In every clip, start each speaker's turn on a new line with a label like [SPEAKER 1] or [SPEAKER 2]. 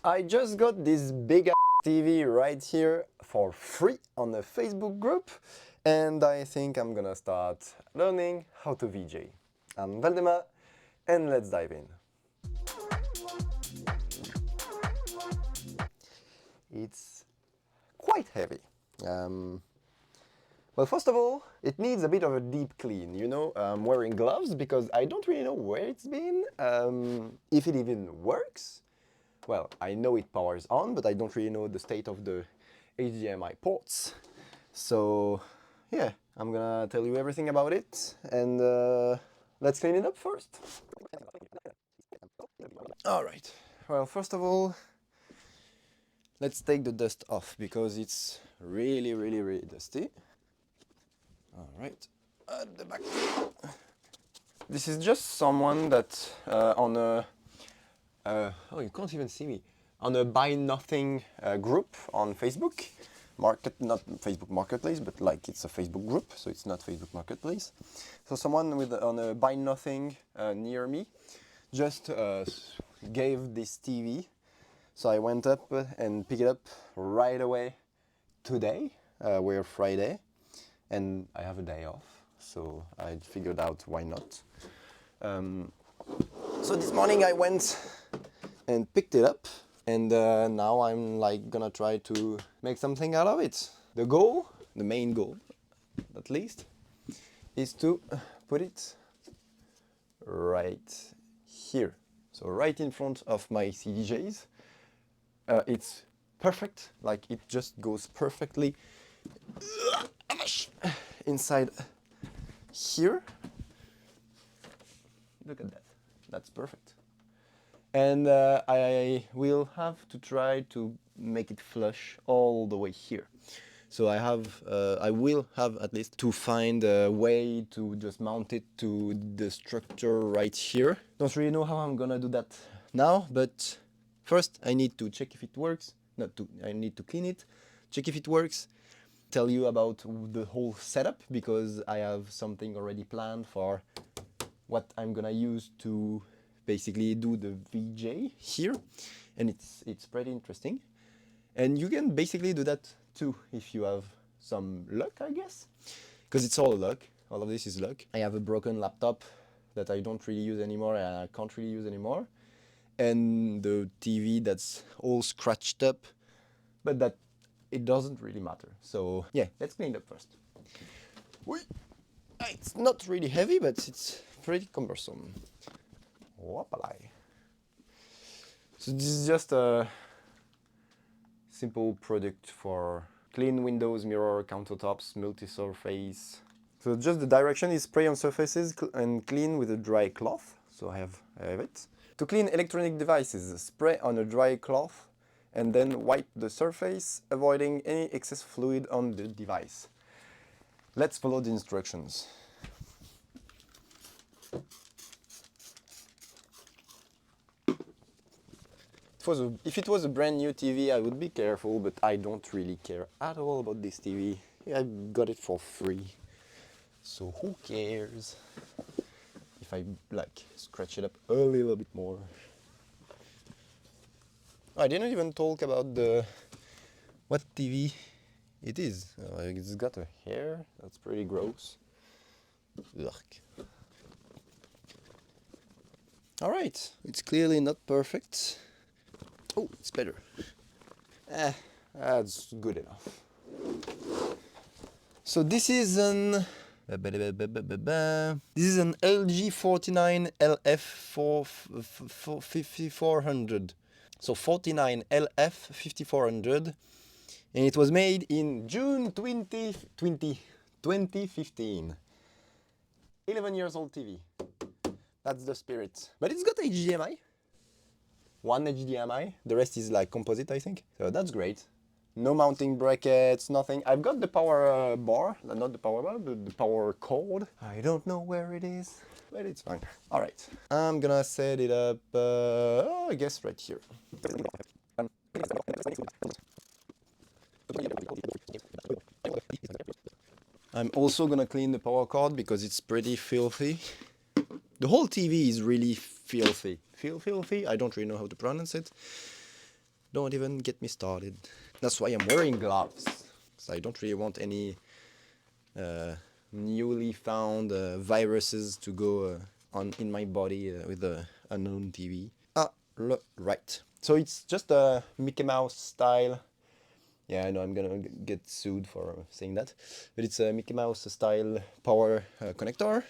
[SPEAKER 1] I just got this big TV right here for free on a Facebook group, and I think I'm gonna start learning how to VJ. I'm Veldema, and let's dive in. It's quite heavy. Well, first of all, it needs a bit of a deep clean. You know, I'm wearing gloves because I don't really know where it's been, if it even works. Well, I know it powers on, but I don't really know the state of the HDMI ports. So, yeah, I'm gonna tell you everything about it, and let's clean it up first. Alright, well, first of all, let's take the dust off because it's really dusty. Alright, at the back. This is just someone that on a oh, you can't even see me. On a buy nothing group on Facebook. Not Facebook Marketplace, but like it's a Facebook group, so it's not Facebook Marketplace. So someone on a buy nothing near me just gave this TV. So I went up and picked it up right away today. We're Friday, and I have a day off, so I figured out why not. So this morning I went and picked it up, and now I'm like gonna try to make something out of it. The goal, the main goal at least, is to put it right here. So right in front of my CDJs. It's perfect, like it just goes perfectly inside here. Look at that, that's perfect. And I will have to try to make it flush all the way here. So I will have at least to find a way to just mount it to the structure right here. Don't really know how I'm gonna do that now, but first I need to check if it works. I need to clean it, check if it works, tell you about the whole setup, because I have something already planned for what I'm gonna use to basically do the VJ here, and it's pretty interesting. And you can basically do that too if you have some luck, I guess, because it's all luck. All of this is luck. I have a broken laptop that I don't really use anymore and I can't really use anymore, and the TV that's all scratched up, but that it doesn't really matter. So yeah, let's clean it up first. It's not really heavy, but it's pretty cumbersome. Whoopalai. So this is just a simple product for clean windows, mirror, countertops, multi-surface. So just the direction is spray on surfaces and clean with a dry cloth. So I have it. To clean electronic devices, spray on a dry cloth and then wipe the surface, avoiding any excess fluid on the device. Let's follow the instructions. If it was a brand new TV, I would be careful, but I don't really care at all about this TV. I got it for free, so who cares if I like scratch it up a little bit more. I didn't even talk about what TV it is. It's got a hair, that's pretty gross. Ugh. Alright, it's clearly not perfect. Oh, it's better. That's good enough. So this is an LG 49 LF 5400. So 49 LF 5400, and it was made in June 2015. 11 years old TV. That's the spirit. But it's got HDMI. One HDMI, the rest is like composite, I think. So that's great. No mounting brackets, nothing. I've got the power bar, not the power bar, but the power cord. I don't know where it is, but it's fine. All right, I'm gonna set it up, I guess right here. I'm also gonna clean the power cord because it's pretty filthy. The whole TV is really filthy. Filthy? I don't really know how to pronounce it. Don't even get me started. That's why I'm wearing gloves, because I don't really want any newly found viruses to go on in my body with the unknown TV. Right. So it's just a Mickey Mouse style. Yeah, I know I'm gonna get sued for saying that, but it's a Mickey Mouse style power connector,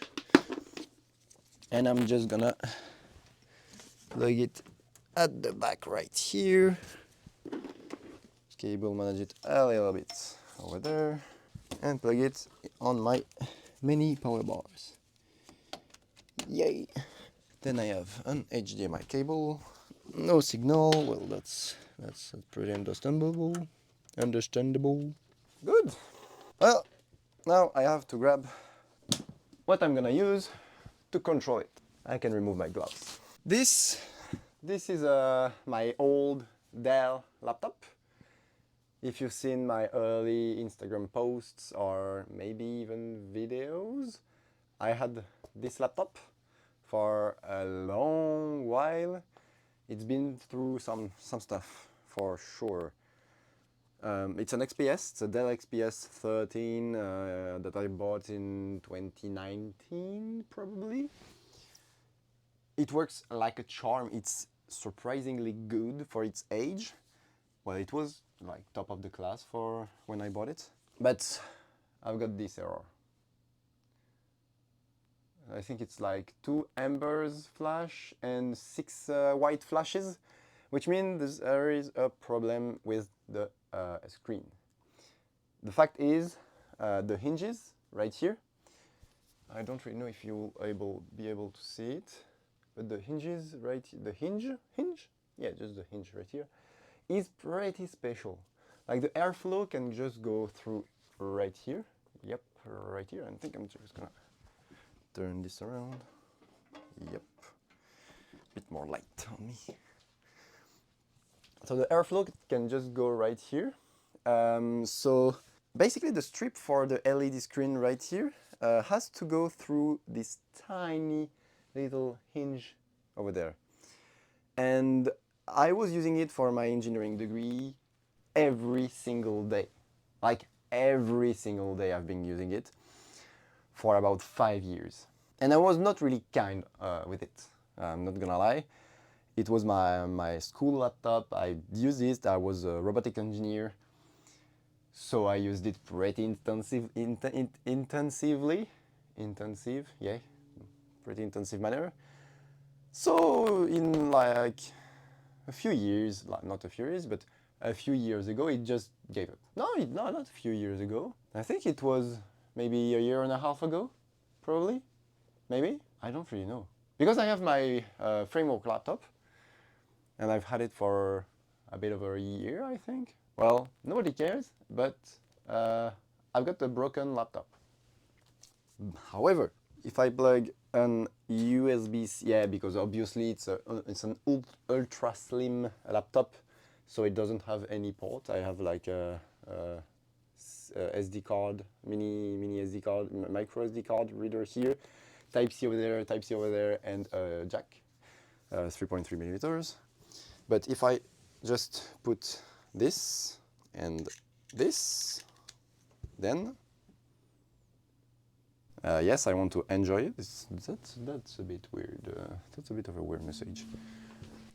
[SPEAKER 1] and I'm just gonna plug it at the back right here. Cable manage it a little bit over there, and plug it on my mini power bars. Yay! Then I have an HDMI cable. No signal. Well, that's pretty understandable. Good. Well, now I have to grab what I'm gonna use to control it. I can remove my gloves. This is my old Dell laptop. If you've seen my early Instagram posts or maybe even videos, I had this laptop for a long while. It's been through some stuff for sure. It's an XPS, it's a Dell XPS 13 that I bought in 2019 probably. It works like a charm. It's surprisingly good for its age. Well, it was like top of the class for when I bought it. But I've got this error. I think it's like 2 ambers flash and 6 white flashes, which means there is a problem with the screen. The fact is, the hinges right here, I don't really know if you'll be able to see it, but the hinges the hinge? Yeah, just the hinge right here, is pretty special. Like the airflow can just go through right here. Yep, right here. I think I'm just gonna turn this around. Yep, bit more light on me. So the airflow can just go right here. So basically the strip for the LED screen right here has to go through this tiny little hinge over there. And I was using it for my engineering degree every single day. Like every single day I've been using it for about 5 years. And I was not really kind with it, I'm not gonna lie. It was my school laptop. I used it. I was a robotic engineer, so I used it pretty intensively. Yeah, pretty intensive manner. So in like a few years, like not a few years, but a few years ago, it just gave up. No, not a few years ago. I think it was maybe a year and a half ago, probably, maybe. I don't really know, because I have my framework laptop. And I've had it for a bit over a year, I think. Well, nobody cares, but I've got a broken laptop. However, if I plug an USB-C, yeah, because obviously it's an ultra slim laptop, so it doesn't have any port. I have like a SD card, mini SD card, micro SD card reader here, Type-C over there, Type-C over there, and a jack, 3.3 millimeters. But if I just put this and this, then yes, I want to enjoy it. That's a bit weird. That's a bit of a weird message.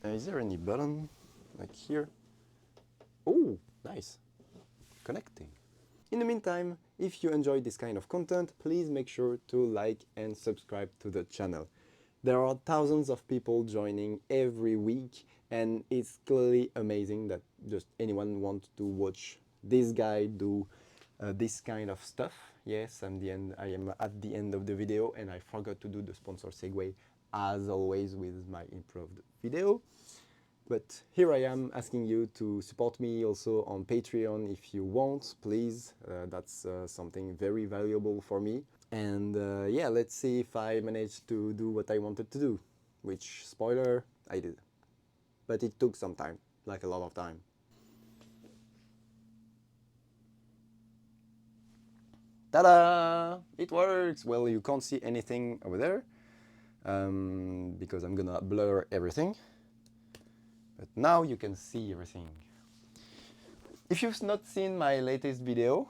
[SPEAKER 1] Is there any button like here? Oh, nice. Connecting. In the meantime, if you enjoy this kind of content, please make sure to like and subscribe to the channel. There are thousands of people joining every week, and it's clearly amazing that just anyone wants to watch this guy do this kind of stuff. Yes, I am at the end of the video, and I forgot to do the sponsor segue as always with my improved video. But here I am asking you to support me also on Patreon if you want, please. That's something very valuable for me. And yeah, let's see if I managed to do what I wanted to do, which, spoiler, I did. But it took some time, like a lot of time. Ta-da! It works! Well, you can't see anything over there, because I'm gonna blur everything. But now you can see everything. If you've not seen my latest video,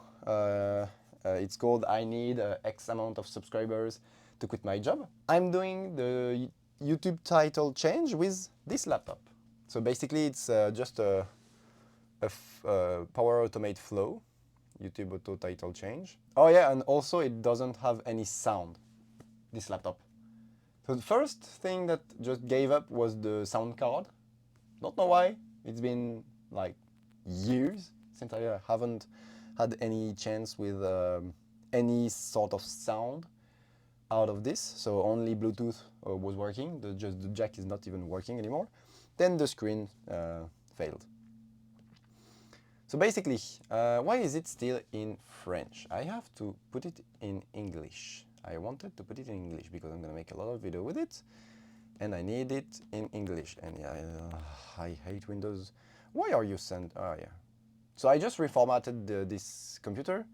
[SPEAKER 1] it's called I need X amount of subscribers to quit my job. I'm doing the YouTube title change with this laptop. So basically it's just a Power Automate Flow, YouTube Auto title change. Oh yeah, and also it doesn't have any sound, this laptop. So the first thing that just gave up was the sound card. Don't know why. It's been like years since I haven't had any chance with any sort of sound out of this. So only Bluetooth was working. Just the jack is not even working anymore. Then the screen failed. So basically, why is it still in French? I have to put it in English. I wanted to put it in English because I'm gonna make a lot of video with it, and I need it in English. And yeah, I hate Windows. Why are you sent? Oh yeah. So I just reformatted this computer,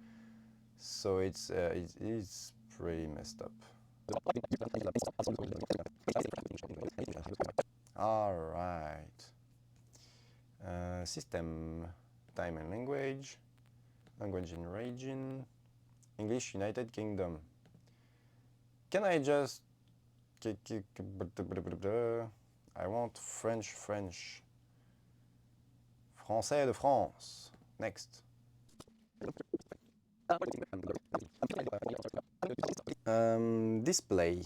[SPEAKER 1] so it's pretty messed up. All right. System, time and language in region, English United Kingdom. Can I just... I want French. Français de France. Next. Display.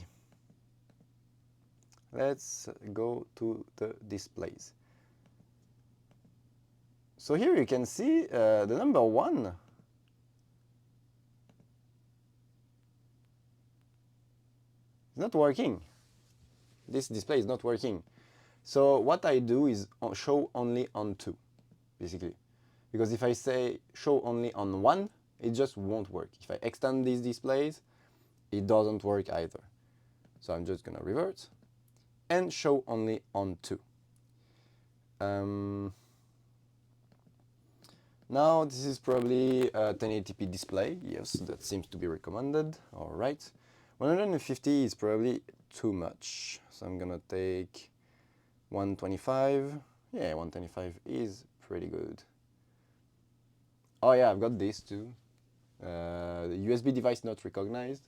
[SPEAKER 1] Let's go to the displays. So here you can see the number 1. It's not working. This display is not working. So what I do is show only on 2, basically. Because if I say show only on 1, it just won't work. If I extend these displays, it doesn't work either. So I'm just gonna revert and show only on 2. Now this is probably a 1080p display. Yes, that seems to be recommended. All right. 150 is probably too much. So I'm gonna take 125. Yeah, 125 is pretty good. Oh yeah, I've got this too. The USB device not recognized.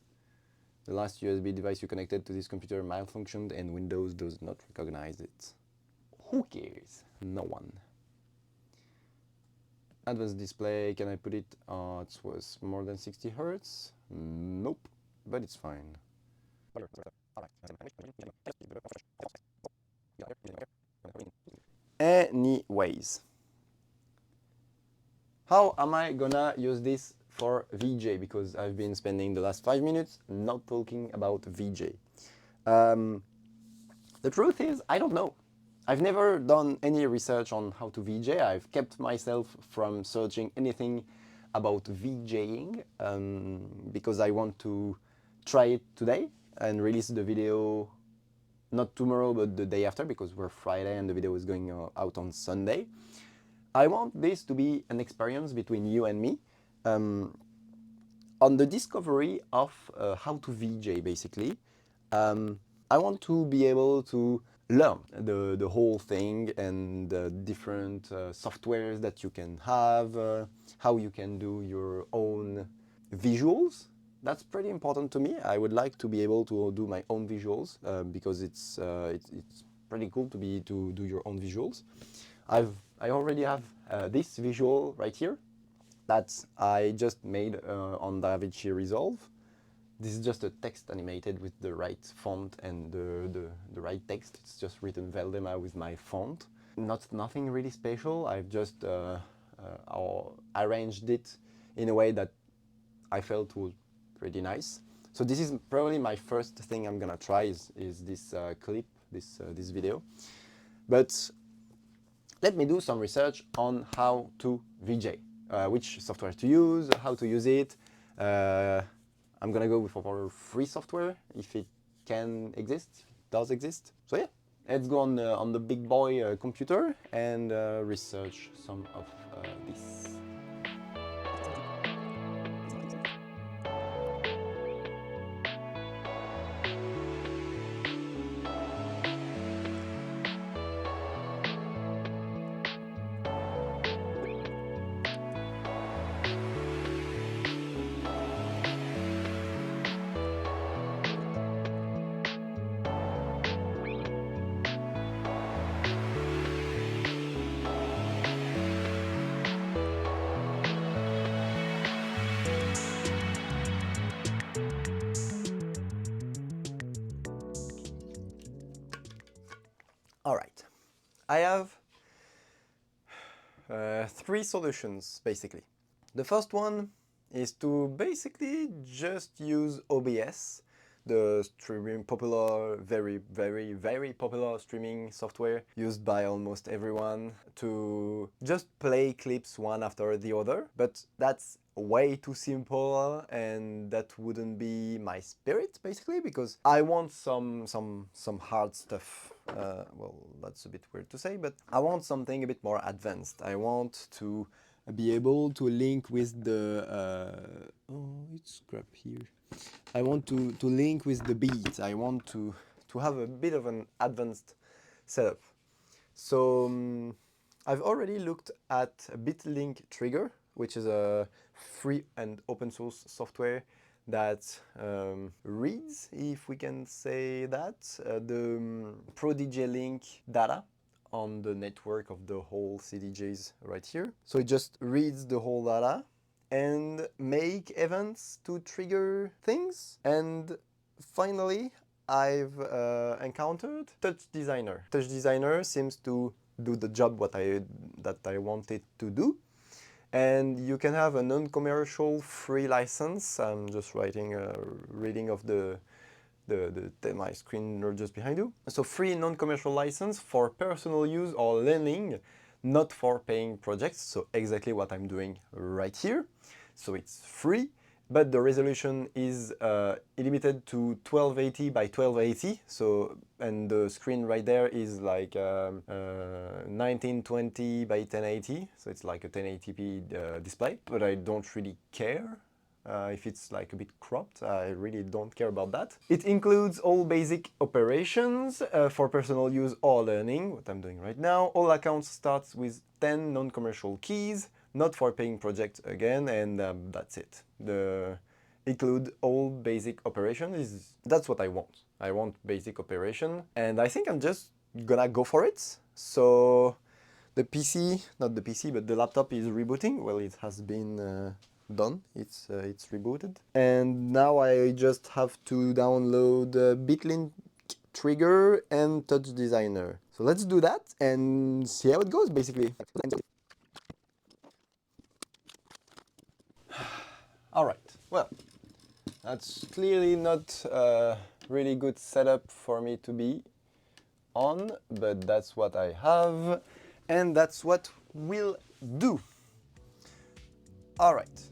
[SPEAKER 1] The last USB device you connected to this computer malfunctioned and Windows does not recognize it. Who cares? No one. Advanced display, can I put it? It was more than 60 Hertz? Nope, but it's fine. Anyways, how am I gonna use this for VJ? Because I've been spending the last 5 minutes not talking about VJ. The truth is, I don't know. I've never done any research on how to VJ. I've kept myself from searching anything about VJing because I want to try it today and release the video not tomorrow but the day after, because we're Friday and the video is going out on Sunday. I want this to be an experience between you and me on the discovery of how to VJ, basically. I want to be able to learn the whole thing and the different softwares that you can have, how you can do your own visuals. That's pretty important to me. I would like to be able to do my own visuals because it's pretty cool to do your own visuals. I already have this visual right here that I just made on DaVinci Resolve. This is just a text animated with the right font and the right text. It's just written Veldema with my font. Nothing really special. I've just arranged it in a way that I felt was pretty nice. So this is probably my first thing I'm gonna try is this clip, this video. But let me do some research on how to VJ, which software to use, how to use it. I'm gonna go for free software if it can exist, if it does exist. So yeah, let's go on the big boy computer and research some of this. I have three solutions basically. The first one is to basically just use OBS, the popular, very popular streaming software used by almost everyone, to just play clips one after the other. But that's way too simple, and that wouldn't be my spirit basically, because I want some hard stuff. Well, that's a bit weird to say, but I want something a bit more advanced. I want to be able to link with the oh, it's crap here. I want to link with the beat. I want to have a bit of an advanced setup. So I've already looked at BitLink Trigger, which is a free and open source software that reads, if we can say that, the Prodigy link data on the network of the whole CDJs right here. So it just reads the whole data and make events to trigger things. And finally, I've encountered Touch Designer. Touch Designer seems to do the job that I wanted to do. And you can have a non-commercial free license. I'm just writing a reading of my screen just behind you. So free non-commercial license for personal use or learning, not for paying projects. So exactly what I'm doing right here. So it's free, but the resolution is limited to 1280 by 1280. So, and the screen right there is like 1920 by 1080. So it's like a 1080p display, but I don't really care. If it's like a bit cropped, I really don't care about that. It includes all basic operations for personal use or learning, what I'm doing right now. All accounts starts with 10 non-commercial keys, not for paying projects again, and that's it. Include all basic operations. That's what I want. I want basic operation, and I think I'm just gonna go for it. So the PC, not the PC, but the laptop is rebooting. Well, it has been done. It's rebooted, and now I just have to download BitLink Trigger and Touch Designer. So let's do that and see how it goes, basically. All right. Well, that's clearly not a really good setup for me to be on, but that's what I have, and that's what we'll do. All right.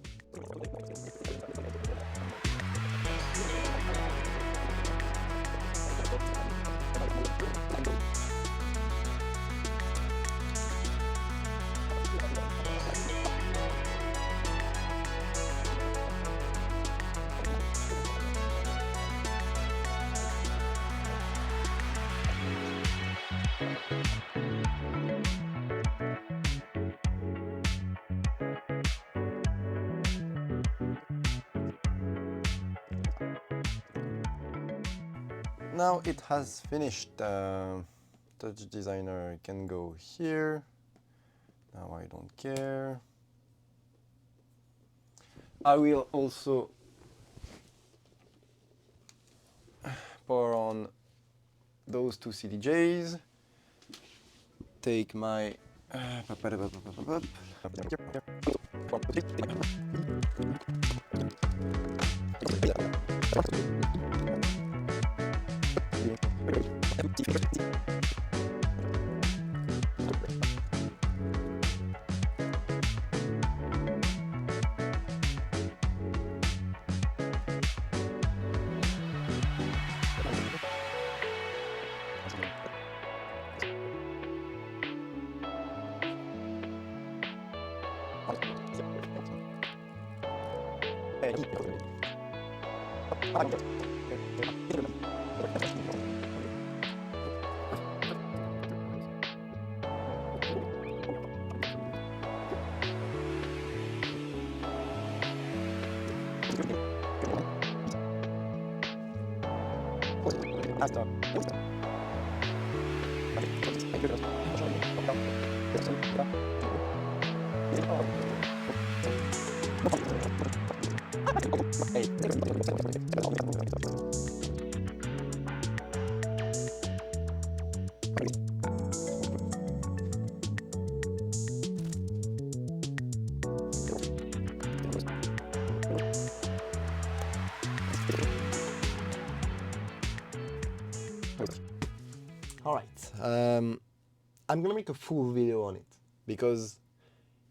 [SPEAKER 1] Now it has finished. Touch Designer can go here. Now I don't care. I will also power on those two CDJs. Take my I'm gonna make a full video on it because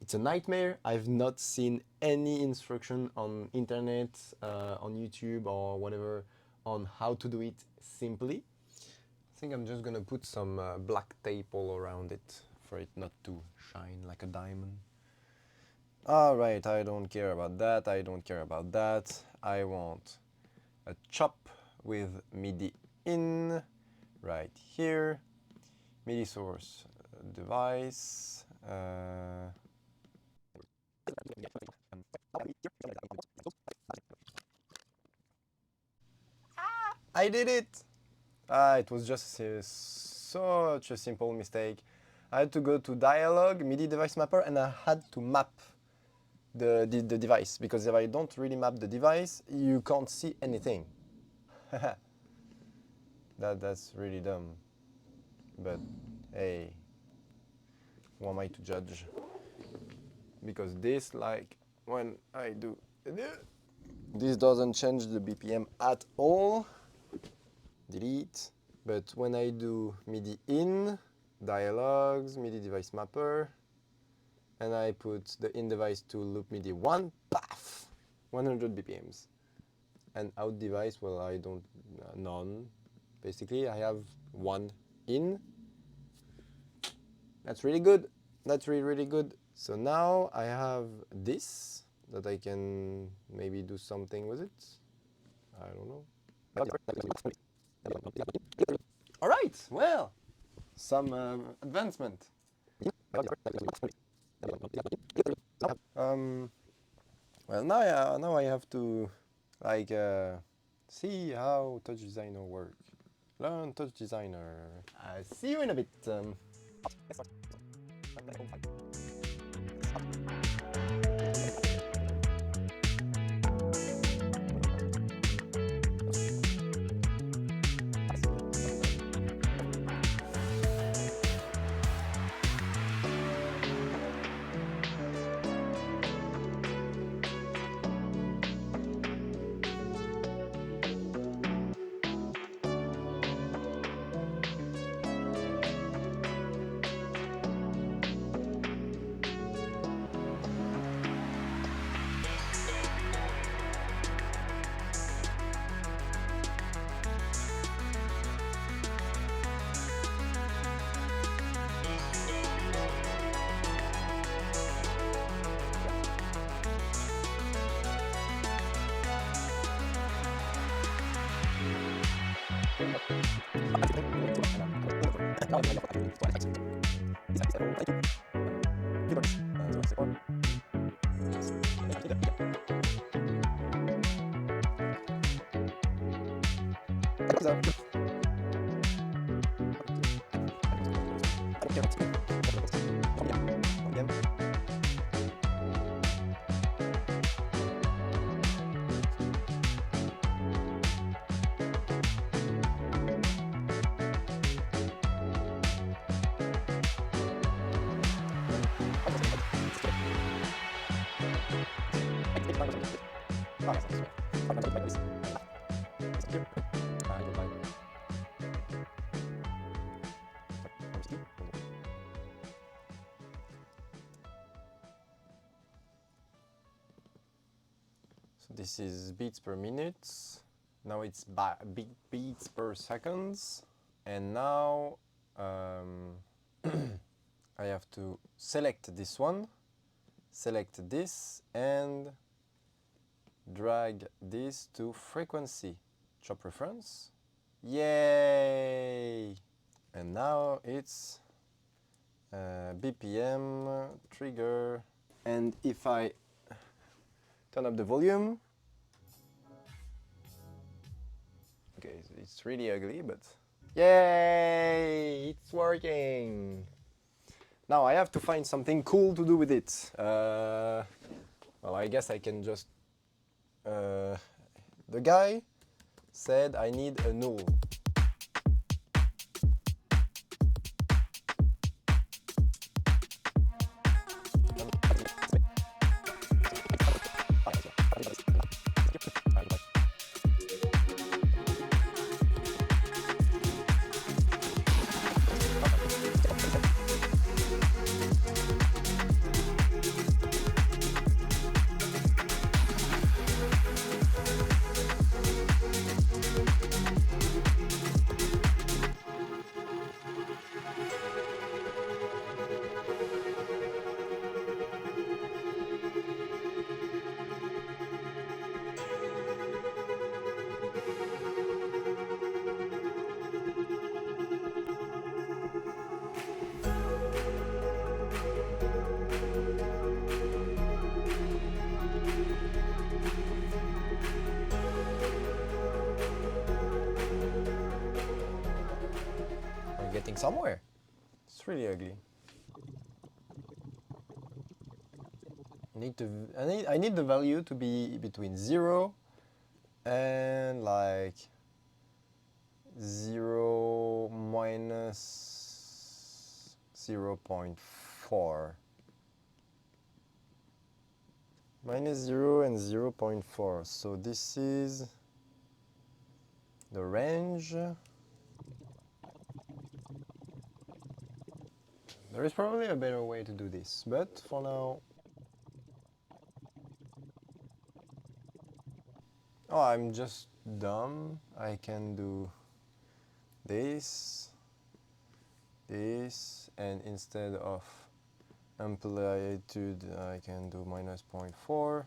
[SPEAKER 1] it's a nightmare. I've not seen any instruction on internet, on YouTube or whatever on how to do it simply. I think I'm just gonna put some black tape all around it for it not to shine like a diamond. Alright, I don't care about that, I don't care about that. I want a chop with MIDI in right here. MIDI source device. I did it! It was just such a simple mistake. I had to go to dialog, MIDI device mapper, and I had to map the device, because if I don't really map the device, you can't see anything. That's really dumb. But hey, who am I to judge? Because this, like when I do this, doesn't change the BPM at all. Delete. But when I do MIDI in, dialogues, MIDI device mapper, and I put the in device to loop MIDI 1, paf, 100 BPMs. And out device, well, I don't, none. Basically, I have 1 in. That's really good. That's really, really good. So now I have this that I can maybe do something with it. I don't know. All right, well, some advancement. Well, now I have to like see how Touch Designer works. Learn Touch Designer. See you in a bit. So this is beats per minute. Now it's beats per seconds. And now I have to select this one, select this, and drag this to frequency. Chop reference. Yay! And now it's BPM, trigger. And if I turn up the volume, okay, it's really ugly, but yay! It's working! Now I have to find something cool to do with it. Well, I guess I can just... the guy said I need a null. somewhere. It's really ugly. I need the value to be between 0 and like 0 minus 0.4. Minus 0 and 0.4. So this is the range. There is probably a better way to do this, but for now... Oh, I'm just dumb. I can do this, and instead of amplitude, I can do minus 0.4.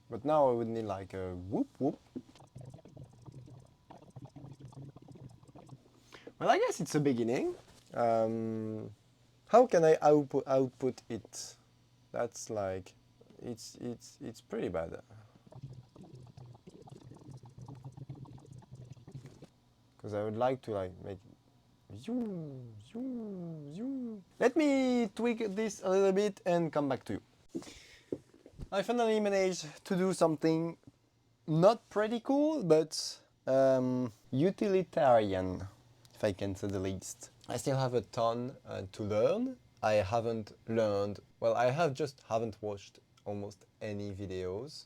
[SPEAKER 1] But now I would need like a whoop whoop. Well, I guess it's a beginning. How can I output it? That's like, it's pretty bad. Because I would like to like make zoom, zoom, zoom. Let me tweak this a little bit and come back to you. I finally managed to do something not pretty cool, but utilitarian, if I can say the least. I still have a ton to learn. I haven't learned, well, I haven't watched almost any videos.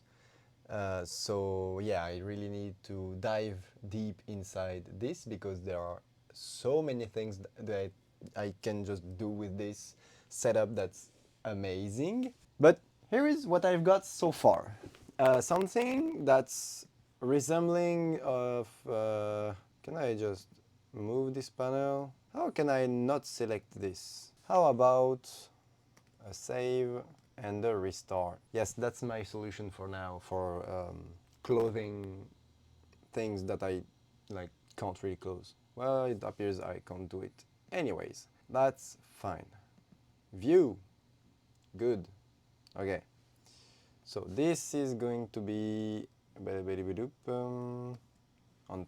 [SPEAKER 1] So yeah, I really need to dive deep inside this because there are so many things that I can just do with this setup that's amazing. But here is what I've got so far. Something that's resembling of... can I just move this panel? How can I not select this? How about a save and a restart? Yes, that's my solution for now for closing things that I like can't really close. Well, it appears I can't do it. Anyways, that's fine. View. Good. Okay. So this is going to be on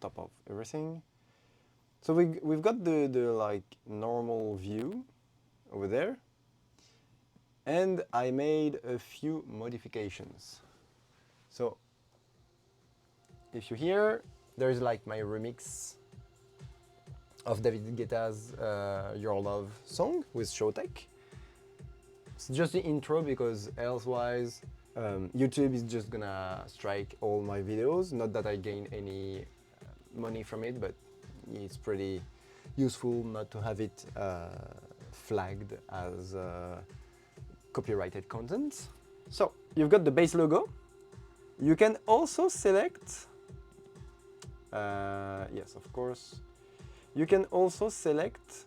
[SPEAKER 1] top of everything. So we've got the like normal view over there. And I made a few modifications. So if you hear, there's like my remix of David Guetta's Your Love song with Showtech. It's just the intro because elsewise YouTube is just gonna strike all my videos. Not that I gain any money from it, but it's pretty useful not to have it flagged as copyrighted content. So you've got the base logo. You can also select, yes, of course. You can also select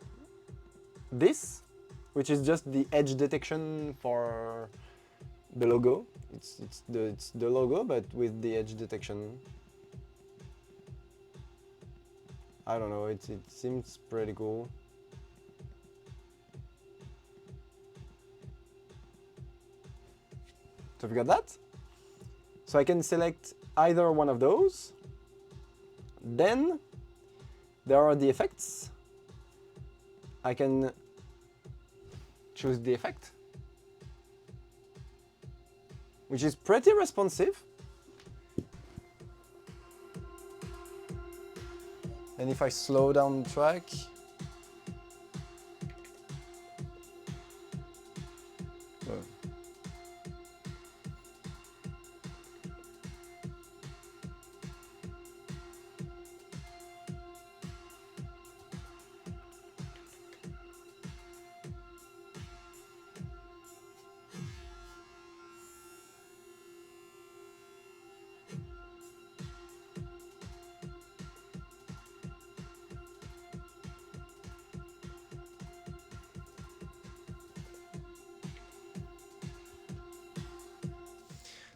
[SPEAKER 1] this, which is just the edge detection for the logo. It's the logo, but with the edge detection. I don't know, it seems pretty cool. So we got that. So I can select either one of those. Then there are the effects. I can choose the effect, which is pretty responsive. And if I slow down the track,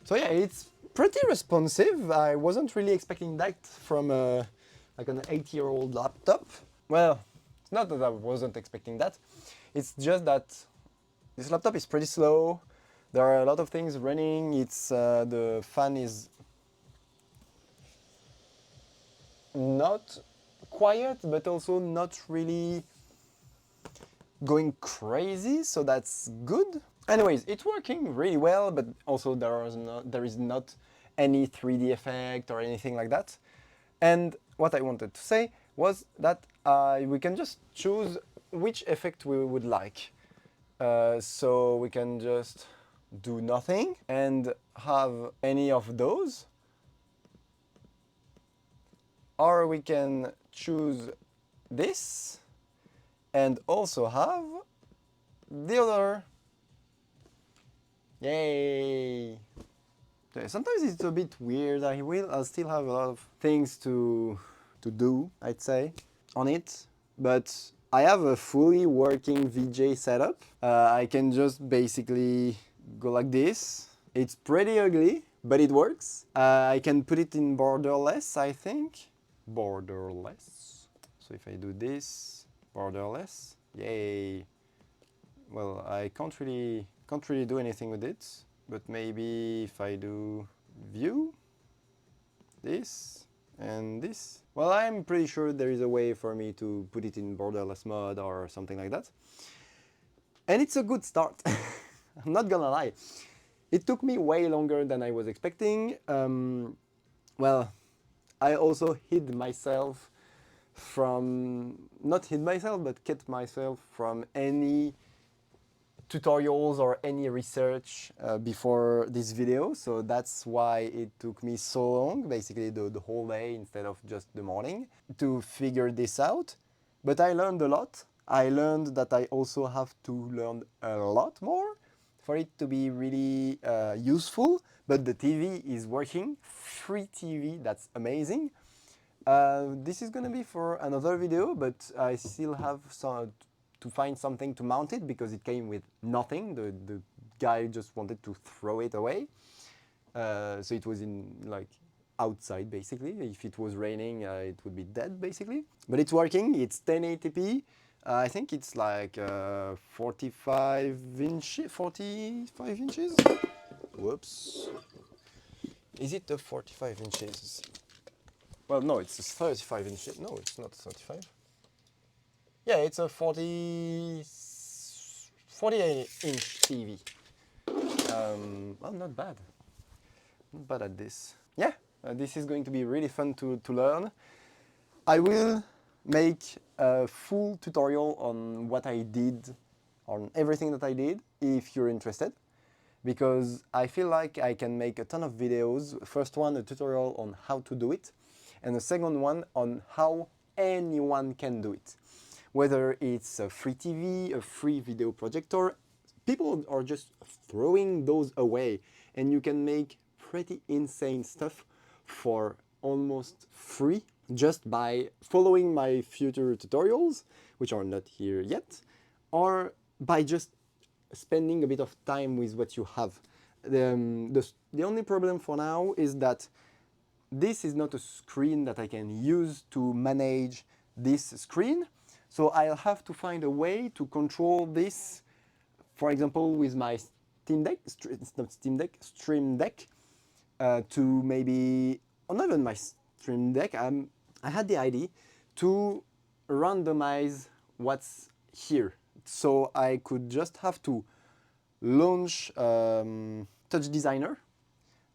[SPEAKER 1] so yeah, it's pretty responsive. I wasn't really expecting that from like an 8-year-old laptop. Well, it's not that I wasn't expecting that. It's just that this laptop is pretty slow. There are a lot of things running. It's the fan is not quiet, but also not really going crazy, so that's good. Anyways, it's working really well, but also there is not any 3D effect or anything like that. And what I wanted to say was that we can just choose which effect we would like. So we can just do nothing and have any of those. Or we can choose this and also have the other. Yay! Okay, sometimes it's a bit weird. I'll still have a lot of things to do, I'd say, on it. But I have a fully working VJ setup. I can just basically go like this. It's pretty ugly, but it works. I can put it in borderless, I think. Borderless. So if I do this, borderless, yay. Well, I can't really do anything with it, but maybe if I do view, this, and this. Well, I'm pretty sure there is a way for me to put it in borderless mode or something like that. And it's a good start. I'm not gonna lie. It took me way longer than I was expecting. Well, I also hid myself from, not hid myself, but kept myself from any tutorials or any research before this video, so that's why it took me so long, basically the whole day instead of just the morning, to figure this out. But I learned a lot. I learned that I also have to learn a lot more for it to be really useful, but the TV is working. Free TV, that's amazing. This is gonna be for another video, but I still have to find something to mount it because it came with nothing. The guy just wanted to throw it away. So it was in like outside basically. If it was raining, it would be dead basically. But it's working. It's 1080p. I think it's like 45 inches. Whoops. Is it the 45 inches? Well, no, it's 35 inches. No, it's not 35. Yeah, it's a 48 inch TV. Well, not bad. Not bad at this. Yeah, this is going to be really fun to learn. I will make a full tutorial on what I did, on everything that I did, if you're interested. Because I feel like I can make a ton of videos. First one, a tutorial on how to do it. And the second one on how anyone can do it. Whether it's a free TV, a free video projector, people are just throwing those away, and you can make pretty insane stuff for almost free just by following my future tutorials, which are not here yet, or by just spending a bit of time with what you have. The only problem for now is that this is not a screen that I can use to manage this screen. So I'll have to find a way to control this, for example, with my Steam Deck, it's not Steam Deck, Stream Deck, to maybe, or not even my Stream Deck, I had the idea to randomize what's here. So I could just have to launch Touch Designer.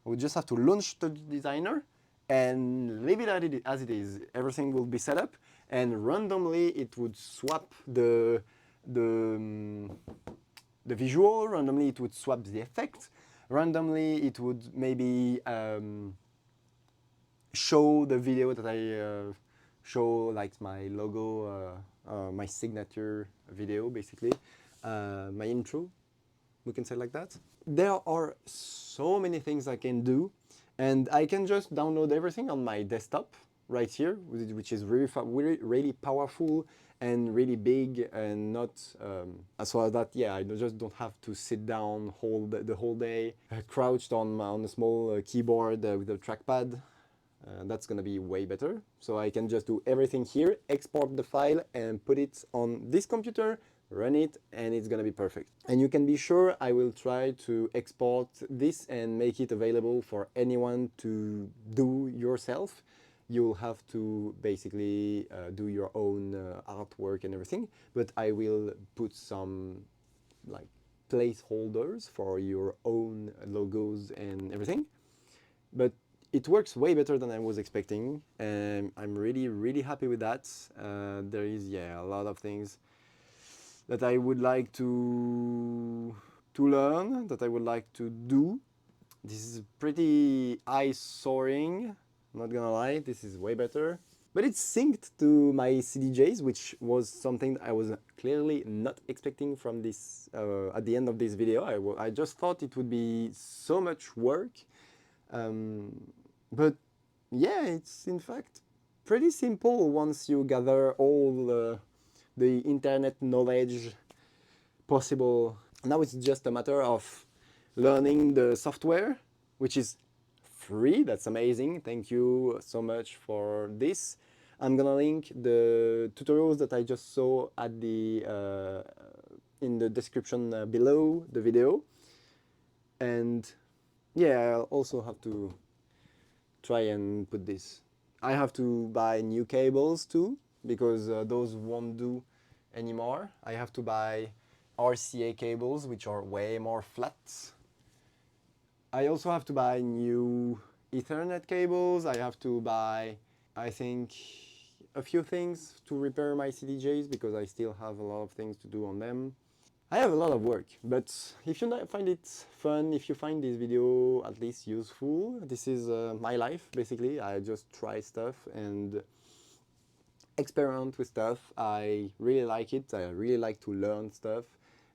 [SPEAKER 1] I would just have to launch Touch Designer and leave it as it is. Everything will be set up, and randomly it would swap the visual, randomly it would swap the effect, randomly it would maybe show the video that I show, like my logo, my signature video basically, my intro, we can say like that. There are so many things I can do, and I can just download everything on my desktop right here, which is really powerful and really big, and not so that, yeah, I just don't have to sit down the whole day crouched on a small keyboard with a trackpad. That's gonna be way better. So I can just do everything here, export the file and put it on this computer, run it, and it's gonna be perfect. And you can be sure I will try to export this and make it available for anyone to do yourself. you'll have to basically do your own artwork and everything, but I will put some like placeholders for your own logos and everything. But it works way better than I was expecting, and I'm really happy with that. There is, yeah, a lot of things that I would like to learn, that I would like to do. This is pretty eye-soaring, not gonna lie, this is way better. But it's synced to my CDJs, which was something I was clearly not expecting from this, at the end of this video. I just thought it would be so much work. But yeah, it's in fact pretty simple once you gather all the internet knowledge possible. Now it's just a matter of learning the software, which is free. That's amazing. Thank you so much for this. I'm gonna link the tutorials that I just saw at the in the description below the video. And yeah, I'll also have to try and put this. I have to buy new cables too, because those won't do anymore. I have to buy RCA cables, which are way more flat. I also have to buy new Ethernet cables. I have to buy, I think, a few things to repair my CDJs, because I still have a lot of things to do on them. I have a lot of work, but if you find it fun, if you find this video at least useful, this is my life, basically. I just try stuff and experiment with stuff. I really like it. I really like to learn stuff.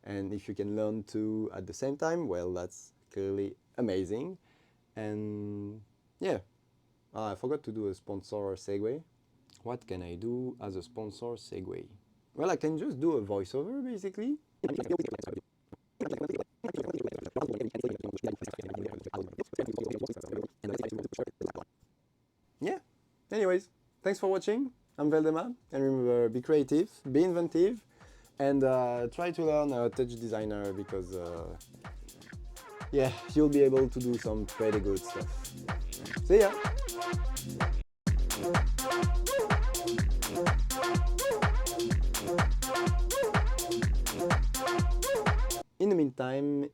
[SPEAKER 1] And if you can learn too at the same time, well, that's clearly amazing. And yeah, I forgot to do a sponsor segue. What can I do as a sponsor segue? Well, I can just do a voiceover, basically. Yeah. Anyways, thanks for watching. I'm Veldema, and remember, be creative, be inventive, and try to learn Touch Designer, because yeah, you'll be able to do some pretty good stuff. See ya! In the meantime,